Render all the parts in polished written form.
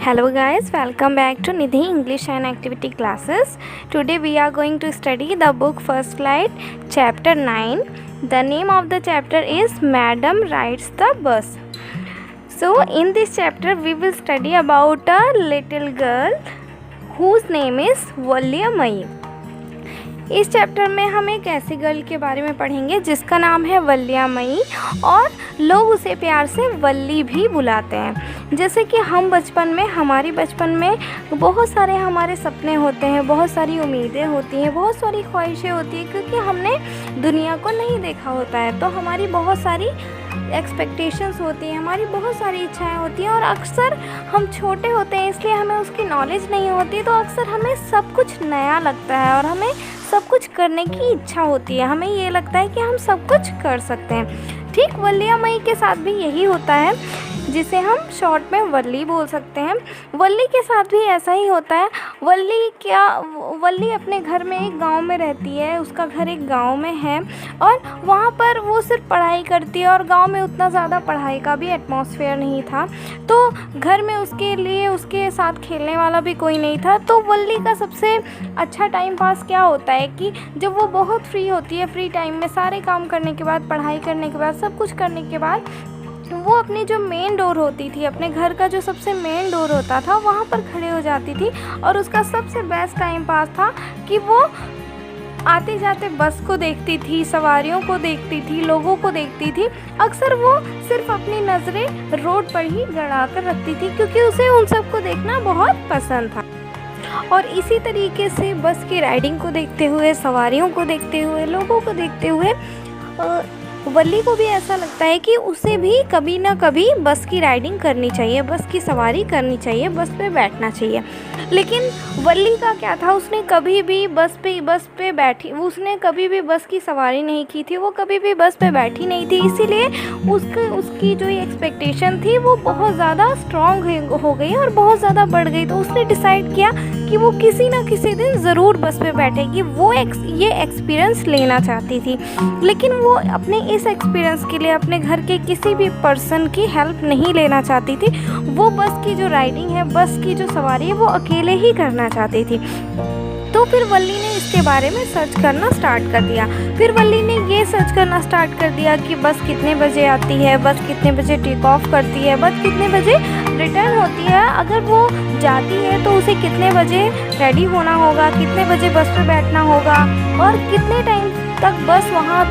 Hello guys, welcome back to Nidhi English and Activity classes. Today we are going to study the book First Flight chapter 9. The name of the chapter is Madam Rides the Bus. So in this chapter we will study about a little girl whose name is वल्या मई. इस chapter में हम एक ऐसी girl के बारे में पढ़ेंगे जिसका नाम है वल्या मई और लोग उसे प्यार से वल्ली भी बुलाते हैं. जैसे कि हम बचपन में हमारी बचपन में बहुत सारे हमारे सपने होते हैं, बहुत सारी उम्मीदें होती हैं, बहुत सारी ख्वाहिशें होती हैं क्योंकि हमने दुनिया को नहीं देखा होता है. तो हमारी बहुत सारी एक्सपेक्टेशंस होती हैं, हमारी बहुत सारी इच्छाएं होती हैं और अक्सर हम छोटे होते हैं इसलिए हमें उसकी नॉलेज नहीं होती. तो अक्सर हमें सब कुछ नया लगता है और हमें सब कुछ करने की इच्छा होती है. हमें ये लगता है कि हम सब कुछ कर सकते हैं. ठीक वल्या मई के साथ भी यही होता है जिसे हम शॉर्ट में वल्ली बोल सकते हैं. वल्ली के साथ भी ऐसा ही होता है. वल्ली अपने घर में एक गांव में रहती है. उसका घर एक गांव में है और वहाँ पर वो सिर्फ पढ़ाई करती है और गांव में उतना ज़्यादा पढ़ाई का भी एटमॉस्फेयर नहीं था. तो घर में उसके लिए उसके साथ खेलने वाला भी कोई नहीं था. तो वल्ली का सबसे अच्छा टाइम पास क्या होता है कि जब वो बहुत फ्री होती है, फ्री टाइम में सारे काम करने के बाद, पढ़ाई करने के बाद, सब कुछ करने के बाद वो अपनी जो मेन डोर होती थी, अपने घर का जो सबसे मेन डोर होता था वहाँ पर खड़े हो जाती थी. और उसका सबसे बेस्ट टाइम पास था कि वो आते जाते बस को देखती थी, सवारियों को देखती थी, लोगों को देखती थी. अक्सर वो सिर्फ अपनी नज़रें रोड पर ही गड़ा कर रखती थी क्योंकि उसे उन सबको देखना बहुत पसंद था. और इसी तरीके से बस की राइडिंग को देखते हुए, सवारियों को देखते हुए, लोगों को देखते हुए वल्ली को भी ऐसा लगता है कि उसे भी कभी ना कभी बस की राइडिंग करनी चाहिए, बस की सवारी करनी चाहिए, बस पे बैठना चाहिए. लेकिन वल्ली का क्या था, उसने कभी भी बस पे बैठी, उसने कभी भी बस की सवारी नहीं की थी, वो कभी भी बस पे बैठी नहीं थी. इसीलिए उसकी जो एक्सपेक्टेशन थी वो बहुत ज़्यादा स्ट्रॉन्ग हो गई और बहुत ज़्यादा बढ़ गई. तो उसने डिसाइड किया कि वो किसी ना किसी दिन ज़रूर बस पे बैठेगी. वो ये एक्सपीरियंस लेना चाहती थी. लेकिन वो अपने इस एक्सपीरियंस के लिए अपने घर के किसी भी पर्सन की हेल्प नहीं लेना चाहती थी. वो बस की जो राइडिंग है, बस की जो सवारी है, वो अकेले ही करना चाहती थी. तो फिर वल्ली ने इसके बारे में सर्च करना स्टार्ट कर दिया. फिर वल्ली ने ये सर्च करना स्टार्ट कर दिया कि बस कितने बजे आती है, बस कितने बजे टेक ऑफ करती है, बस कितने बजे रिटर्न होती है, अगर वो जाती है तो उसे कितने बजे रेडी होना होगा, कितने बजे बस पे बैठना होगा और कितने टाइम तक बस वहाँ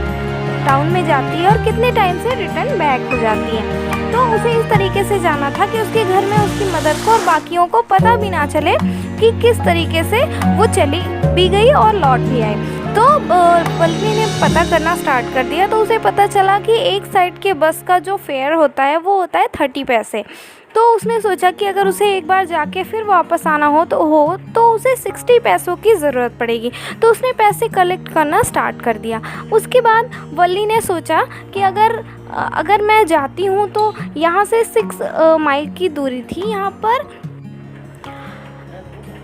टाउन में जाती है और कितने टाइम से रिटर्न बैक हो जाती है. तो उसे इस तरीके से जाना था कि उसके घर में उसकी मदर को और बाकियों को पता भी ना चले कि किस तरीके से वो चली भी गई और लौट भी आई. तो वल्ली ने पता करना स्टार्ट कर दिया. तो उसे पता चला कि एक साइड के बस का जो फेयर होता है वो होता है 30 पैसे. तो उसने सोचा कि अगर उसे एक बार जाके फिर वापस आना हो तो उसे 60 पैसों की ज़रूरत पड़ेगी. तो उसने पैसे कलेक्ट करना स्टार्ट कर दिया. उसके बाद वल्ली ने सोचा कि अगर मैं जाती हूँ तो यहाँ से 6 माइल की दूरी थी. यहाँ पर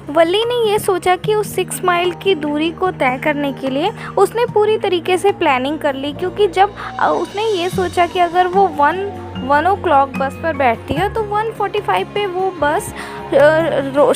वल्ली ने ये सोचा कि उस 6 माइल की दूरी को तय करने के लिए उसने पूरी तरीके से प्लानिंग कर ली. क्योंकि जब उसने ये सोचा कि अगर वो 1 o'clock बस पर बैठती है तो 1:45 पे वो बस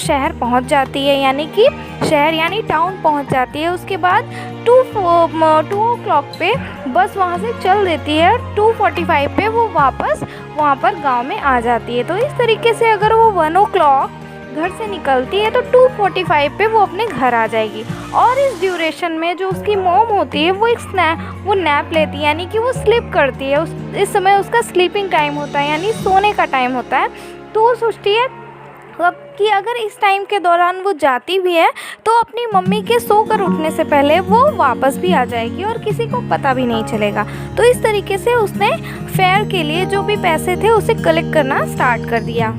शहर पहुंच जाती है, यानी टाउन पहुंच जाती है. उसके बाद 2 o'clock पे बस वहां से चल देती है. 2:45 पे वो वापस वहां पर गांव में आ जाती है. तो इस तरीके से अगर वो 1 o'clock घर से निकलती है तो 2:45 पे वो अपने घर आ जाएगी. और इस ड्यूरेशन में जो उसकी मॉम होती है वो नैप लेती है, यानी कि वो स्लीप करती है. इस समय उसका स्लीपिंग टाइम होता है, यानी सोने का टाइम होता है. तो वो सोचती है कि अगर इस टाइम के दौरान वो जाती भी है तो अपनी मम्मी के सोकर उठने से पहले वो वापस भी आ जाएगी और किसी को पता भी नहीं चलेगा. तो इस तरीके से उसने फेयर के लिए जो भी पैसे थे उसे कलेक्ट करना स्टार्ट कर दिया.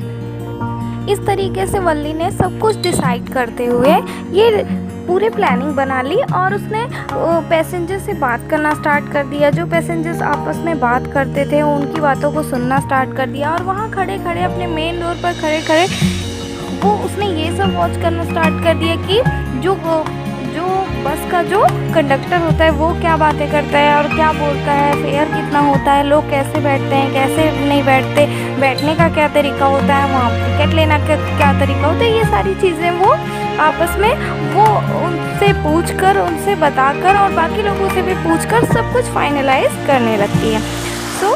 इस तरीके से वल्ली ने सब कुछ डिसाइड करते हुए ये पूरे प्लानिंग बना ली और उसने पैसेंजर से बात करना स्टार्ट कर दिया. जो पैसेंजर्स आपस में बात करते थे उनकी बातों को सुनना स्टार्ट कर दिया. और वहाँ खड़े खड़े अपने मेन डोर पर खड़े खड़े उसने ये सब वॉच करना स्टार्ट कर दिया कि जो बस का जो कंडक्टर होता है वो क्या बातें करता है और क्या बोलता है, फेयर कितना होता है, लोग कैसे बैठते हैं, कैसे नहीं बैठते, बैठने का क्या तरीका होता है, वहाँ टिकट लेना का क्या तरीका होता है, ये सारी चीज़ें वो आपस में वो उनसे पूछकर, उनसे बताकर और बाकी लोगों से भी पूछकर सब कुछ फाइनलाइज करने लगती है। सो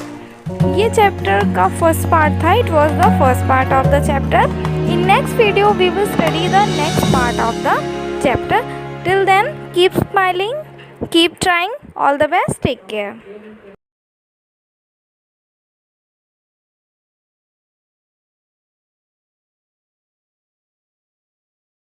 ये चैप्टर का फर्स्ट पार्ट था। It was the first part of the chapter. In next video we will study the next part of the chapter. Till then, keep smiling, keep trying. All the best. Take care.